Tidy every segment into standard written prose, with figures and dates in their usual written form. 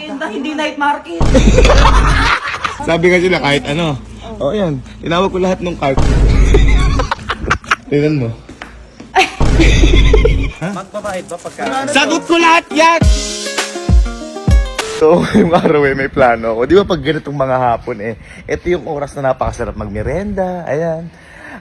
merienda, hindi night market. Sabi nga sila kahit ano. O yan, tinawag ko lahat ng cart. Tingnan mo. Magbabayad ba pagka... Sagot ko lahat yan! So, yung araw may plano ako. Di ba pag ganitong mga hapon ito yung oras na napakasarap magmerenda. Ayan.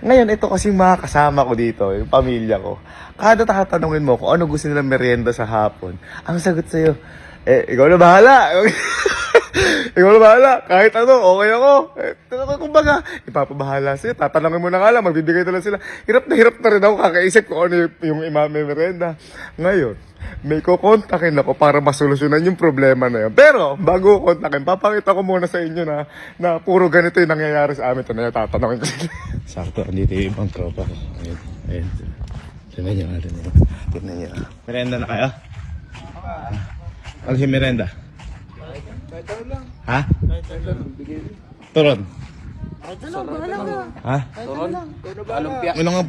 Ngayon, ito kasing mga kasama ko dito, yung pamilya ko. Kada tatanungin mo kung ano gusto nilang merienda sa hapon, ang sagot sa'yo, ikaw na bahala. Ikaw na bahala. Kahit ano, okay ako. Kumbaga, ipapabahala sa'yo. Tatanungin mo na nga lang, magbibigay na lang sila. Hirap na rin ako kakaisip kung ano yung merienda. Ngayon, may kukontakin ako para masolusyonan yung problema na yun. Pero, bago ko kontakin, papakita ko muna sa inyo na puro ganito yung nangyayari sa amin. Ito na yung tatanungin ko sila. Sakto, andito yung ibang tropa ko. Ayun. Tignan nyo, tignan nyo. Merenda na kayo? Ano si merenda? Kahit ano lang. Ha? Kahit ano lang. Bigay mo. Turon? Kahit ano, bahala ka. Ha? Turon? Ikaw na ba? Lumpia. Ano nga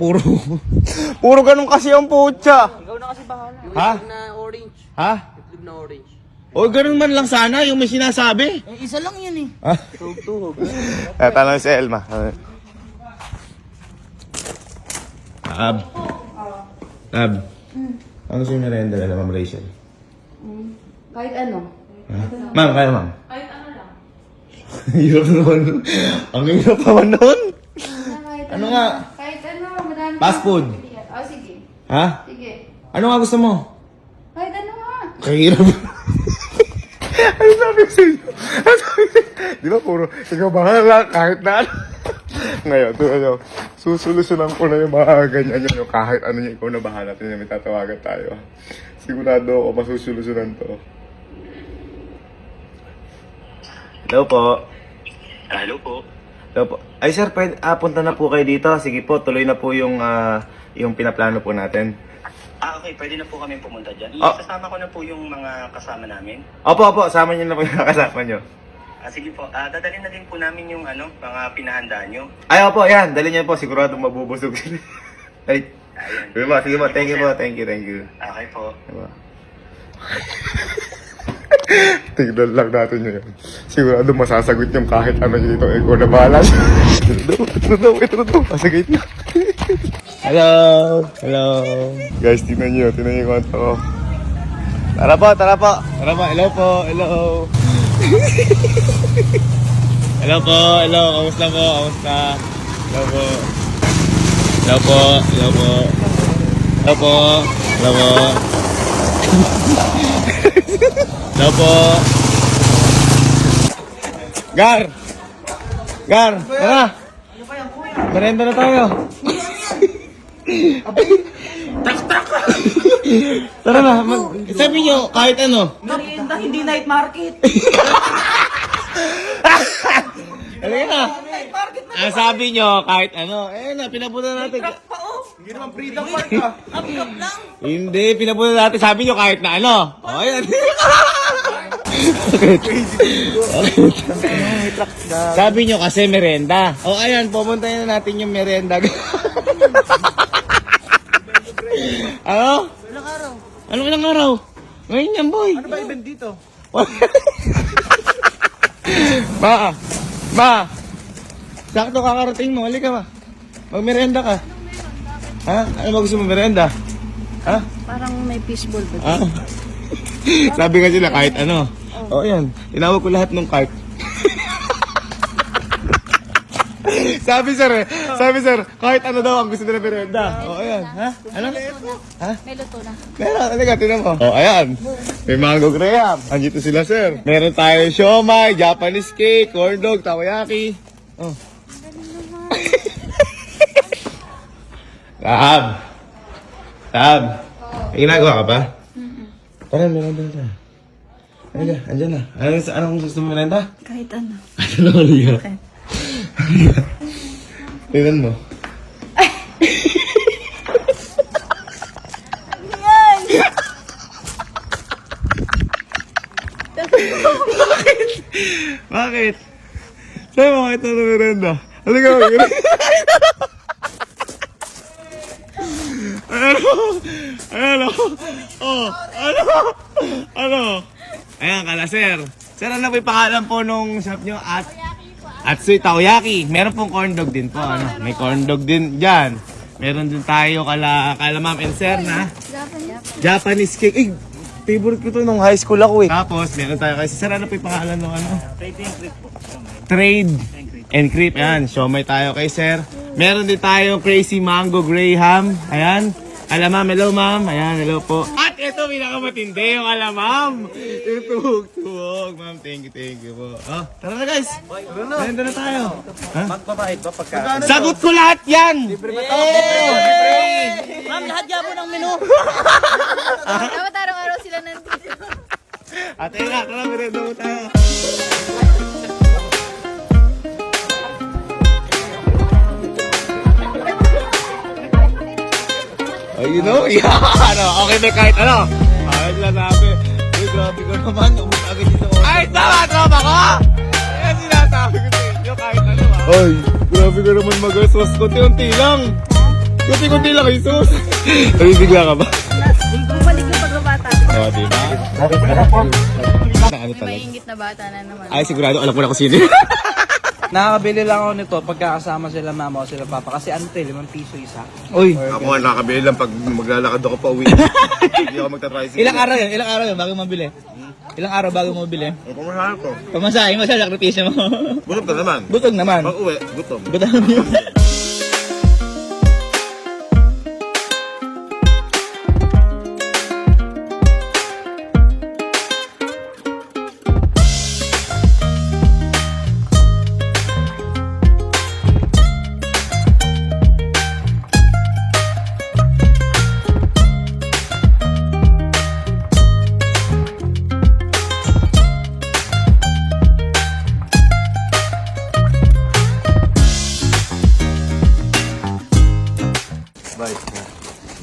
puro ganun kasi ang putya. Ikaw na kasi bahala. Ha? Na orange. Ha? Itlog na orange. O ganun man lang sana yung may sinasabi. Isa lang yan eh. Ha? Tuhog. Tanong si Elma. Tab. Ano si merenda na Ma'am Rachel? Kahit ano. Ha? Ma'am, kaya ma'am. Kahit ano lang. Hirap naman. Ang hirap naman nun. Kahit Ano nga? Kahit ano, madami. Fast food. Oh, sige. Ha? Sige. Ano nga gusto mo? Kahit ano nga. Kahirap. Ano sabi ko sa'yo? Ano sabi ko sa'yo? Di ba puro, ikaw bahala kahit na ano. Ngayon, susolusyonan ko na yung mga ganyan yung kahit ano yung ikaw na bahala. Tingnan, may tatawagan tayo. Sigurado ako masusolusyonan to. Hello po. Hello po. Hello po. Ay sir, punta na po kayo dito. Sige po, tuloy na po yung pinaplano po natin. Okay, pwede na po kami pumunta dyan. Oh. Isasama ko na po yung mga kasama namin. Opo, sama niyo na po yung kasama niyo. Sige po, dadalhin na din po namin yung mga pinahanda nyo. Ay, opo, yan. Dali niyo po. Sigurado mabubusog sila. Ay. Ayan. Sige po. Thank you po. Thank you. Okay po. Diba? Tignan lang natin yun. Sigurado masasagot yung kahit ano yun dito. Ikaw na bahala. Ito na. Sa gate na. Hello. Guys, tignan nyo yung konto ko. Tara po. Hello po. Hello. Kamusta po? Hello po. Gar, tara. Merenda na tayo. Tara na. Sabi nyo, kahit ano. Merienda, hindi night market. Halika na. Night market na. Sabi nyo, kahit ano. Na, pinapunta natin. Truck pa oh. Hindi naman freedom park ka. Up lang. Hindi, pinapunta natin. Sabi nyo, kahit na ano. O, ayan. Sabi nyo kasi merenda. O, ayan, pumuntahin na natin yung merenda. Ano? Ilang araw? Ano ilang araw? Ngayon yan, boy. Ano ba event dito? Ma! Sakto kakarating mo. Halika ma. Magmerenda ka. Ha? Ano ba gusto mo merenda? Ha? Parang may fishball ba? Ha? Sabi nga sila kahit ano. O yan. Tinawag ko lahat ng cart. Sabi sir, kahit ano daw ang gusto nila merenda. O ayan. Ha? Ano? Ha? May luto na. Meron, talaga, tinan mo. O, ayan. May mango graham. Andito sila, sir. Meron tayo siomay, Japanese cake, corn dog, takoyaki. Oh. Tab. May ginagawa ka ba? Tara, meron doon siya. Halika, andyan na. Anong gusto mo merenda? Kahit ano. Ano na halika? Tingnan mo. Bakit? Sabi mo, ito na merenda. Halika mo. Ano? Oh, ano? Ayan, kala sir. Sir, ano po yung pangalan po nung shop nyo? Atsui Takoyaki. Meron pong corn dog din po. Ano? May corn dog din dyan. Meron din tayo kala ma'am and sir na Japanese cake. Eh, favorite ko to nung high school ako eh. Tapos, meron tayo kasi sir, ano po yung pangalan nung ano? Trade and creep. Ayan, siomay tayo kay sir. Meron din tayo Crazy Mango Graham. Ayan. Alamam, hello ma'am. Ayan, hello po. At ito, pinakamatindi yung alamam. Yung tuhog-tuhog. Ma'am, thank you po. Oh, tara na guys. Tara na tayo. Magbabayad ba pagka... Sagot ko lahat yan! Ma'am, lahat yabo ng menu. Dapat araw-araw sila nandito. Ate na, tara, merenda mo tayo. Oh, you know? Yeah, ano, okay ba kahit ano? Ayos lang sabi. Uy, grabe ka naman. Umut agad dito. Ay, tama, tropa ko! Ayan sinasabi ko sa inyo kahit ano ah. Ay, grabe ka naman mag-sos. Kunti-kunti lang. Kunti-kunti lang, Jesus. Nabibigla ka ba? Bumalik yung pagbabata. Oo, diba? Ano May talaga? maingit na bata na naman. Ay, sigurado. Alam ko na kung sino. Nakakabili lang ako nito pagkakasama sila mama o sila papa. Kasi ano to, 5 piso isa. Uy. Ako nga nakakabili lang pag maglalakad ako pa uwi. Hindi ako magta-tricycle. Ilang araw yun? Ilang araw yun bago mabili? Ilang araw bago mabili? Ang pumasahan ko. Pamasahe mo sa sakripisyo mo. Gutom ka naman. Butog naman. Pag uwi, gutom. Butog.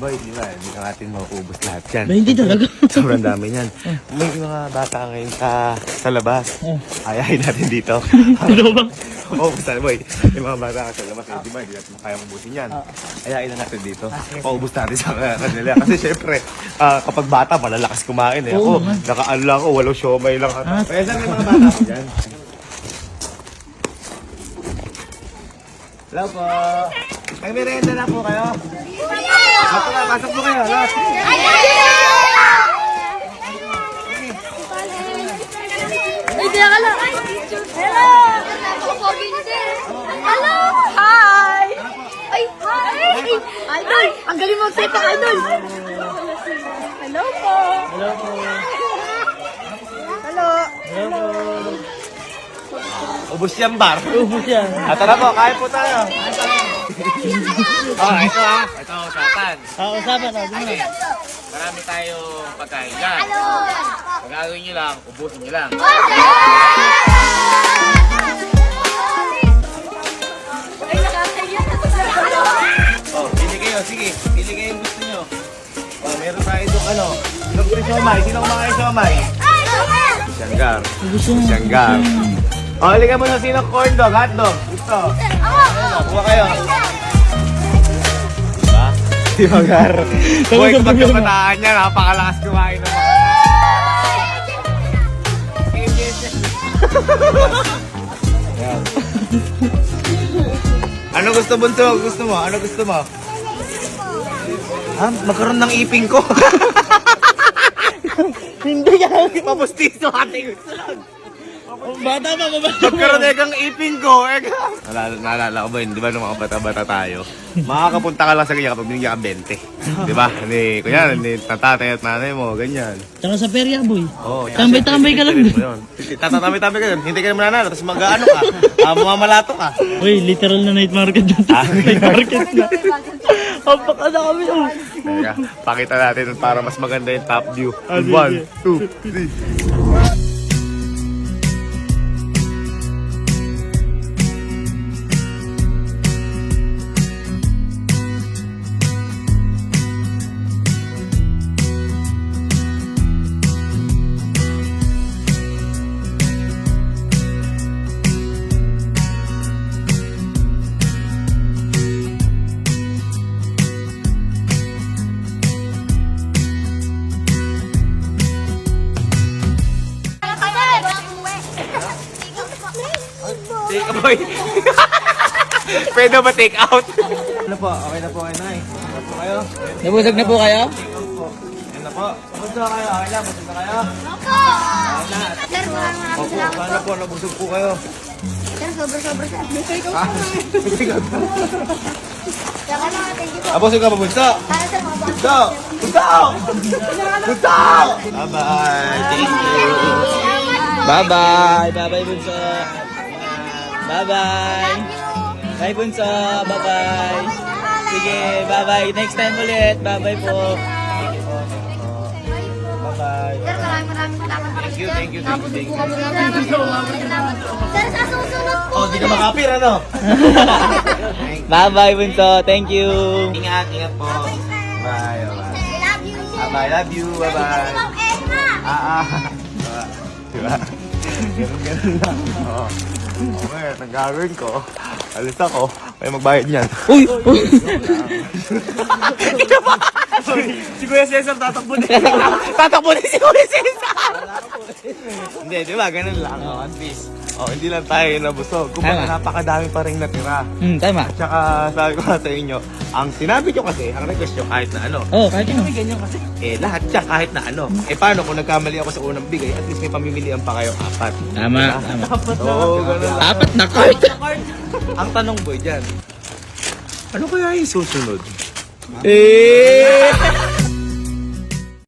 Boy, di ba? Hindi na natin mauubos lahat yan. Ba, hindi talaga. Sobrang dami yan. May mga bata ngayon sa labas. Ayahin natin dito. Ano ba? Oo, basta boy. May mga bata sa labas. Di ba? Hindi natin kaya mabusin yan. Ayahin na natin dito. Paubos natin sa kanila. Kasi syempre, kapag bata, malalakas kumain eh. Ako, nakaano lang ako, walang siomay lang. Kaya saan may mga bata ko dyan? Hello po. May merienda na po kayo. Pasok po kayo. Lahat. Ay, di ka lang. Hello! Hello! Hi! Ay, hi! Idol! Ang galing mo magsalita, Idol! Hello po! Hello! Ubus yan, bar. Ubus yan. At tara po, kain po tayo. Oh, ito ah. Ito, usapan. Usapan na. Dito na. Marami tayong pagkain dyan. Ang gagawin nyo lang, ubusin nyo lang. Ay, nakakaya. Oh, pili kayo. Sige, pili kayo yung gusto nyo. Oh, meron tayo itong ano. Itong siomay. Sino kumakain siomay? Siyanggar. Siyanggar. Oh, halika mo na sino corn dog, hot dog. Gusto. Ayun, kuha kayo. Diba? Siyanggar. Boy, kapag kapataan niya, napakalakas kumain ng mga. Yan. Ano gusto, Bunso? Gusto mo? Ano gusto mo? Ha? Magkaroon ng iping ko. Hindi yan. Papustiso ate gusto lang. Bata pa, mabata. Magkaroon na kang iping ko. Naalala ko ba yun? Di ba nung mga bata-bata tayo? Makakapunta ka lang sa ganyan kapag binigyan ka 20. Di ba? Hindi, kunya, hindi tatatay at nanay mo, ganyan. Tsaka sa perya, boy. Oh, Tambay-tambay ka lang. Tatatambay-tambay ka dun. Hindi ka naman nanalo, tapos mag-ano ka. Mamamalato ka. Uy, literal na night market dito. Night market na. Apaka na kami, oh. Kaya, pakita natin para mas maganda yung top view. 1, 2, 3. Take away. Pwede ba take out? Ano po? Okay na po kayo, Nay? Okay na po kayo? Nabusog na po kayo? Yan na po. Busog na kayo. Okay lang. Busog na kayo. Opo! Sir, maraming Opo, salamat sana po. po nabusog po kayo. Sir, sobra-sobra sir. Saka na, thank you po. Busog ka pa, bunso. Sana sir, mga boss. Bunso! Bunso! Bunso! Bye-bye. Thank you. Bye-bye. Bye-bye, Bunso. Bye-bye. Bye, Bunso. Bye-bye. Sige, bye-bye. Next time ulit. Bye-bye po. Bye-bye. Sir, maraming salamat po. Thank you, thank you, thank you, thank you. Salamat. Sir, sa susunod po. Oh, di ka makapir, ano? Bye-bye, Bunso. Thank you. Ingat, ingat po. Bye, bye. I love you. Bye, love you. Bye-bye. Ma'am Emma. Diba? Ganun lang. Oo. Okay, ang gagawin ko, alis ako, may magbayad niyan. Uy! Si Kuya Cesar tatakbo din. Tatakbo din si Kuya Cesar! Hindi, di ba? Ganun lang. Oh, at least. Oh, hindi lang tayo nabusog. Kung Tama. napakadami pa rin natira. Tama. Tsaka sabi ko nga sa inyo, ang sinabi nyo kasi, ang request nyo kahit na ano. Oh, kahit ano. Lahat siya kahit na ano. Paano kung nagkamali ako sa unang bigay, at least may pamimilian pa kayo apat. Tama, tama. Oo, ganun lang. Apat na card. Ang tanong boy dyan, ano kaya yung susunod? Eh!